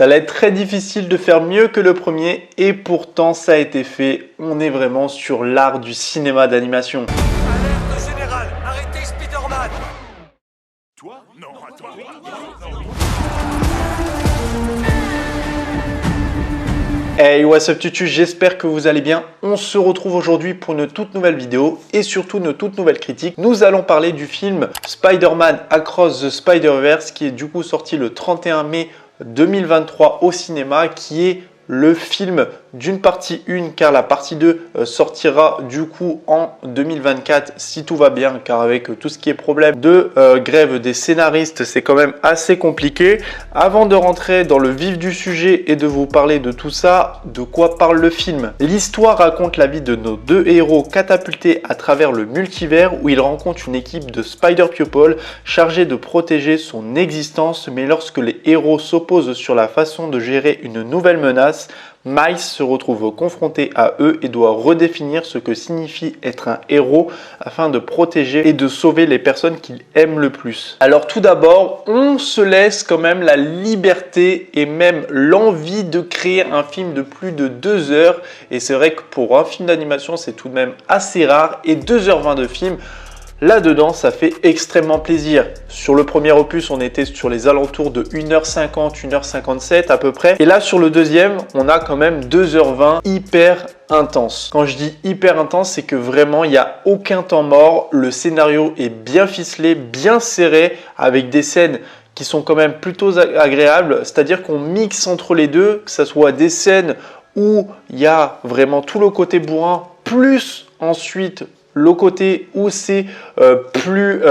Ça allait être très difficile de faire mieux que le premier et pourtant ça a été fait. On est vraiment sur l'art du cinéma d'animation. Alerte générale, arrêtez Spider-Man. Toi? Non, attends. Hey, what's up tutu, j'espère que vous allez bien. On se retrouve aujourd'hui pour une toute nouvelle vidéo et surtout une toute nouvelle critique. Nous allons parler du film Spider-Man Across the Spider-Verse qui est du coup sorti le 31 mai 2023 au cinéma, qui est le film d'une partie 1 car la partie 2 sortira du coup en 2024 si tout va bien, car avec tout ce qui est problème de grève des scénaristes, c'est quand même assez compliqué. Avant de rentrer dans le vif du sujet et de vous parler de tout ça, de quoi parle le film? L'histoire raconte la vie de nos deux héros catapultés à travers le multivers où ils rencontrent une équipe de Spider-People chargée de protéger son existence, mais lorsque les héros s'opposent sur la façon de gérer une nouvelle menace, Miles se retrouve confronté à eux et doit redéfinir ce que signifie être un héros afin de protéger et de sauver les personnes qu'il aime le plus. Alors tout d'abord, on se laisse quand même la liberté et même l'envie de créer un film de plus de 2 heures. Et c'est vrai que pour un film d'animation, c'est tout de même assez rare. Et 2h20 de film, là-dedans, ça fait extrêmement plaisir. Sur le premier opus, on était sur les alentours de 1h50, 1h57 à peu près. Et là, sur le deuxième, on a quand même 2h20 hyper intense. Quand je dis hyper intense, c'est que vraiment, il n'y a aucun temps mort. Le scénario est bien ficelé, bien serré, avec des scènes qui sont quand même plutôt agréables. C'est-à-dire qu'on mixe entre les deux, que ce soit des scènes où il y a vraiment tout le côté bourrin, plus ensuite le côté où c'est plus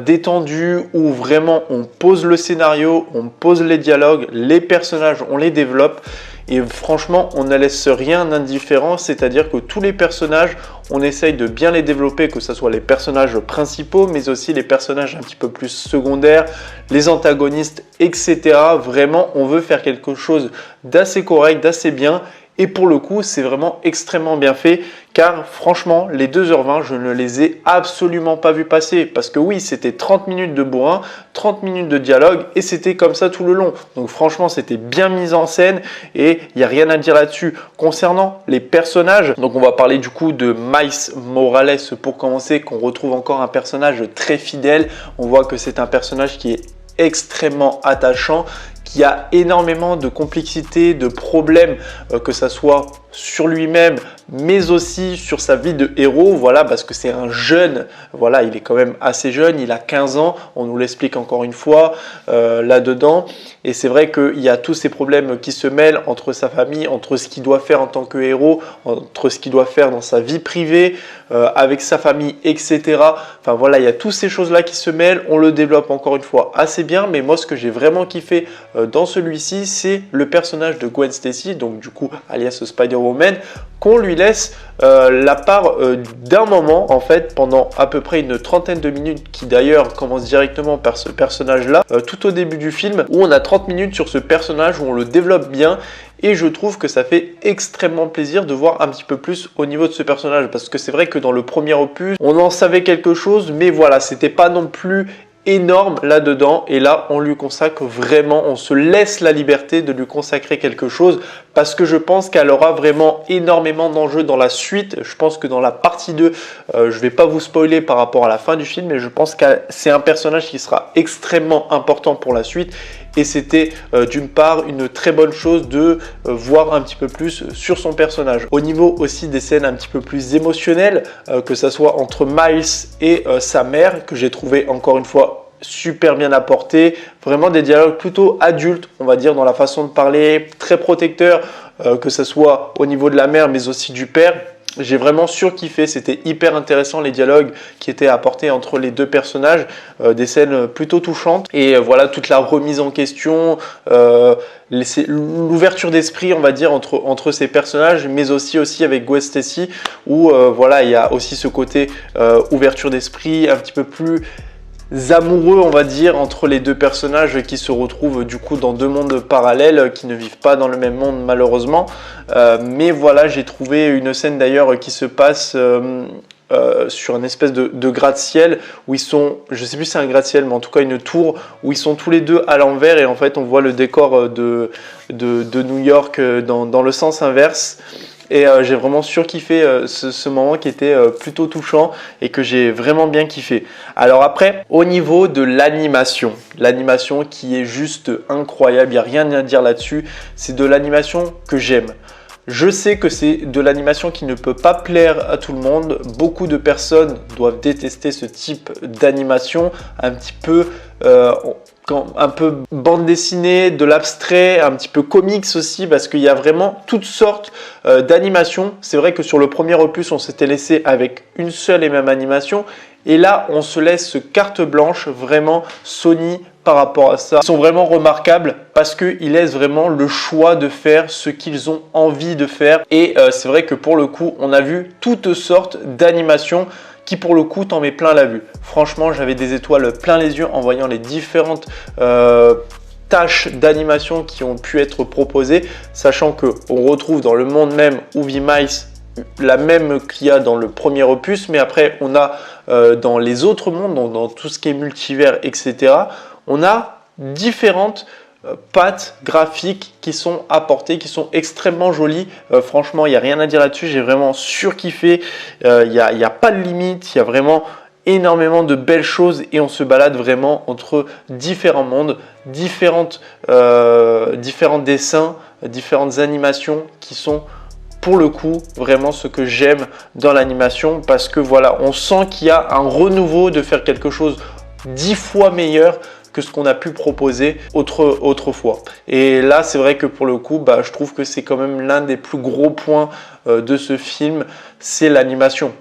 détendu, où vraiment on pose le scénario, on pose les dialogues, les personnages, on les développe. Et franchement, on ne laisse rien d'indifférent, c'est-à-dire que tous les personnages, on essaye de bien les développer, que ce soit les personnages principaux, mais aussi les personnages un petit peu plus secondaires, les antagonistes, etc. Vraiment, on veut faire quelque chose d'assez correct, d'assez bien. Et pour le coup, c'est vraiment extrêmement bien fait, car franchement, les 2h20, je ne les ai absolument pas vus passer. Parce que oui, c'était 30 minutes de bourrin, 30 minutes de dialogue, et c'était comme ça tout le long. Donc franchement, c'était bien mis en scène, et il n'y a rien à dire là-dessus. Concernant les personnages, donc on va parler du coup de Miles Morales pour commencer, qu'on retrouve encore un personnage très fidèle. On voit que c'est un personnage qui est extrêmement attachant, qui a énormément de complexité, de problèmes, que ça soit sur lui-même, mais aussi sur sa vie de héros, voilà, parce que c'est un jeune, voilà, il est quand même assez jeune, il a 15 ans, on nous l'explique encore une fois là-dedans, et c'est vrai qu'il y a tous ces problèmes qui se mêlent entre sa famille, entre ce qu'il doit faire en tant que héros, entre ce qu'il doit faire dans sa vie privée, avec sa famille, etc. Enfin voilà, il y a toutes ces choses-là qui se mêlent, on le développe encore une fois assez bien, mais moi ce que j'ai vraiment kiffé dans celui-ci, c'est le personnage de Gwen Stacy, donc du coup alias Spider-Woman, qu'on lui laisse la part d'un moment en fait pendant à peu près une trentaine de minutes, qui d'ailleurs commence directement par ce personnage là tout au début du film, où on a 30 minutes sur ce personnage, où on le développe bien. Et je trouve que ça fait extrêmement plaisir de voir un petit peu plus au niveau de ce personnage, parce que c'est vrai que dans le premier opus on en savait quelque chose, mais voilà, c'était pas non plus énorme là-dedans, et là on lui consacre vraiment, on se laisse la liberté de lui consacrer quelque chose, parce que je pense qu'elle aura vraiment énormément d'enjeux dans la suite. Je pense que dans la partie 2, je vais pas vous spoiler par rapport à la fin du film, mais je pense que c'est un personnage qui sera extrêmement important pour la suite, et c'était d'une part une très bonne chose de voir un petit peu plus sur son personnage. Au niveau aussi des scènes un petit peu plus émotionnelles, que ça soit entre Miles et sa mère, que j'ai trouvé encore une fois super bien apporté, vraiment des dialogues plutôt adultes, on va dire, dans la façon de parler, très protecteurs, que ce soit au niveau de la mère mais aussi du père. J'ai vraiment surkiffé, c'était hyper intéressant les dialogues qui étaient apportés entre les deux personnages, des scènes plutôt touchantes, et voilà, toute la remise en question, l'ouverture d'esprit, on va dire, entre ces personnages, mais aussi avec Gwen Stacy, où voilà, il y a aussi ce côté ouverture d'esprit un petit peu plus amoureux, on va dire, entre les deux personnages qui se retrouvent du coup dans deux mondes parallèles, qui ne vivent pas dans le même monde malheureusement. Mais voilà, j'ai trouvé une scène d'ailleurs qui se passe sur un espèce de gratte-ciel où ils sont, je sais plus si c'est un gratte-ciel, mais en tout cas une tour où ils sont tous les deux à l'envers et en fait on voit le décor de New York dans le sens inverse. Et j'ai vraiment surkiffé ce moment qui était plutôt touchant et que j'ai vraiment bien kiffé. Alors après, au niveau de l'animation qui est juste incroyable, il n'y a rien à dire là-dessus. C'est de l'animation que j'aime. Je sais que c'est de l'animation qui ne peut pas plaire à tout le monde. Beaucoup de personnes doivent détester ce type d'animation un petit peu bande dessinée, de l'abstrait, un petit peu comics aussi, parce qu'il y a vraiment toutes sortes d'animations. C'est vrai que sur le premier opus, on s'était laissé avec une seule et même animation. Et là, on se laisse carte blanche, vraiment Sony par rapport à ça. Ils sont vraiment remarquables parce qu'ils laissent vraiment le choix de faire ce qu'ils ont envie de faire. Et c'est vrai que pour le coup, on a vu toutes sortes d'animations qui pour le coup t'en met plein la vue. Franchement, j'avais des étoiles plein les yeux en voyant les différentes tâches d'animation qui ont pu être proposées, sachant qu'on retrouve dans le monde même où vit Miles la même qu'il y a dans le premier opus, mais après on a dans les autres mondes, donc dans tout ce qui est multivers, etc., on a différentes pattes graphiques qui sont apportées, qui sont extrêmement jolies. Franchement, il n'y a rien à dire là-dessus, j'ai vraiment surkiffé. Il n'y a pas de limite, il y a vraiment énormément de belles choses et on se balade vraiment entre différents mondes, différents dessins, différentes animations qui sont pour le coup vraiment ce que j'aime dans l'animation, parce que voilà, on sent qu'il y a un renouveau, de faire quelque chose 10 fois meilleur que ce qu'on a pu proposer autrefois. Et là, c'est vrai que pour le coup, je trouve que c'est quand même l'un des plus gros points de ce film, c'est l'animation.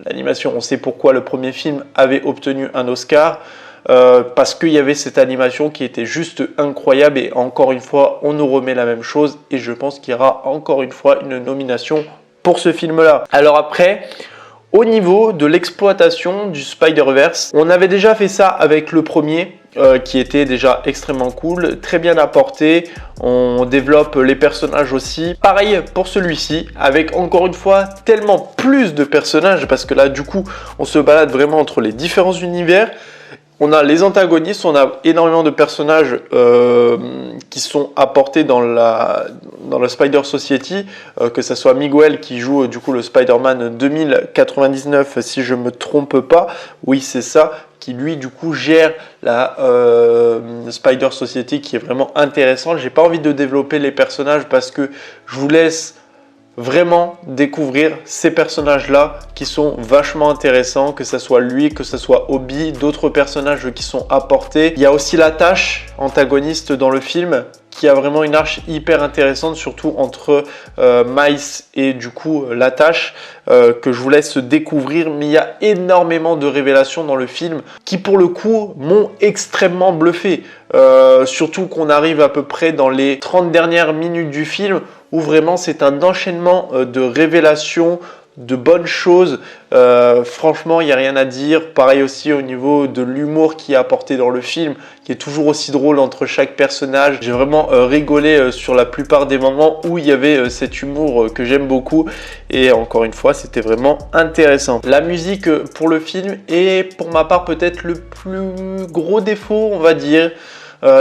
L'animation, on sait pourquoi le premier film avait obtenu un Oscar, parce qu'il y avait cette animation qui était juste incroyable, et encore une fois, on nous remet la même chose, et je pense qu'il y aura encore une fois une nomination pour ce film-là. Alors après, au niveau de l'exploitation du Spider-Verse, on avait déjà fait ça avec le premier, qui était déjà extrêmement cool, très bien apporté. On développe les personnages aussi. Pareil pour celui-ci, avec encore une fois tellement plus de personnages, parce que là du coup on se balade vraiment entre les différents univers. On a les antagonistes, on a énormément de personnages qui sont apportés dans le Spider Society, que ce soit Miguel qui joue du coup le Spider-Man 2099 si je me trompe pas, oui c'est ça, qui lui du coup gère la Spider Society, qui est vraiment intéressante. J'ai pas envie de développer les personnages parce que je vous laisse vraiment découvrir ces personnages-là qui sont vachement intéressants, que ce soit lui, que ce soit Obi, d'autres personnages qui sont apportés. Il y a aussi la Tâche, antagoniste dans le film, qui a vraiment une arche hyper intéressante, surtout entre Miles et du coup la Tâche, que je vous laisse découvrir. Mais il y a énormément de révélations dans le film qui pour le coup m'ont extrêmement bluffé. Surtout qu'on arrive à peu près dans les 30 dernières minutes du film, où vraiment c'est un enchaînement de révélations, de bonnes choses. Franchement, il n'y a rien à dire. Pareil aussi au niveau de l'humour qui est apporté dans le film, qui est toujours aussi drôle entre chaque personnage. J'ai vraiment rigolé sur la plupart des moments où il y avait cet humour que j'aime beaucoup. Et encore une fois, c'était vraiment intéressant. La musique pour le film est pour ma part peut-être le plus gros défaut, on va dire.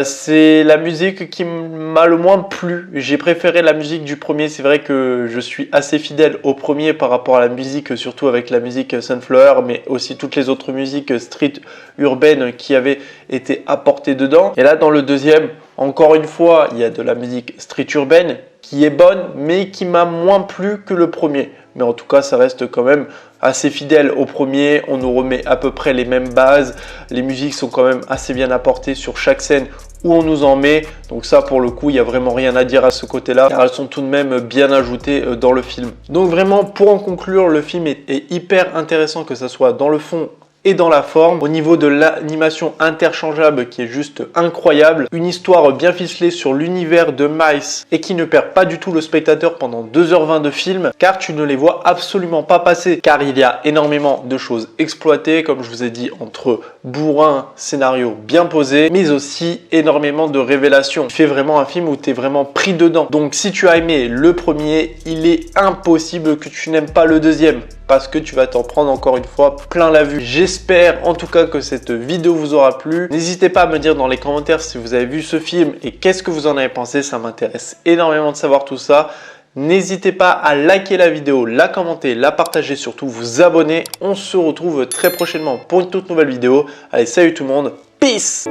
C'est la musique qui m'a le moins plu. J'ai préféré la musique du premier. C'est vrai que je suis assez fidèle au premier par rapport à la musique, surtout avec la musique Sunflower, mais aussi toutes les autres musiques street urbaines qui avaient été apportées dedans. Et là, dans le deuxième, encore une fois, il y a de la musique street urbaine qui est bonne, mais qui m'a moins plu que le premier. Mais en tout cas, ça reste quand même assez fidèle au premier. On nous remet à peu près les mêmes bases. Les musiques sont quand même assez bien apportées sur chaque scène où on nous en met. Donc ça, pour le coup, il n'y a vraiment rien à dire à ce côté-là, car elles sont tout de même bien ajoutées dans le film. Donc vraiment, pour en conclure, le film est hyper intéressant, que ce soit dans le fond et dans la forme. Au niveau de l'animation interchangeable qui est juste incroyable, une histoire bien ficelée sur l'univers de Miles et qui ne perd pas du tout le spectateur pendant 2h20 de film, car tu ne les vois absolument pas passer, car il y a énormément de choses exploitées, comme je vous ai dit, entre bourrin, scénario bien posé, mais aussi énormément de révélations. Il fait vraiment un film où tu es vraiment pris dedans. Donc si tu as aimé le premier, il est impossible que tu n'aimes pas le deuxième, parce que tu vas t'en prendre encore une fois plein la vue. J'espère en tout cas que cette vidéo vous aura plu. N'hésitez pas à me dire dans les commentaires si vous avez vu ce film et qu'est-ce que vous en avez pensé, ça m'intéresse énormément de savoir tout ça. N'hésitez pas à liker la vidéo, la commenter, la partager, surtout vous abonner. On se retrouve très prochainement pour une toute nouvelle vidéo. Allez, salut tout le monde, peace!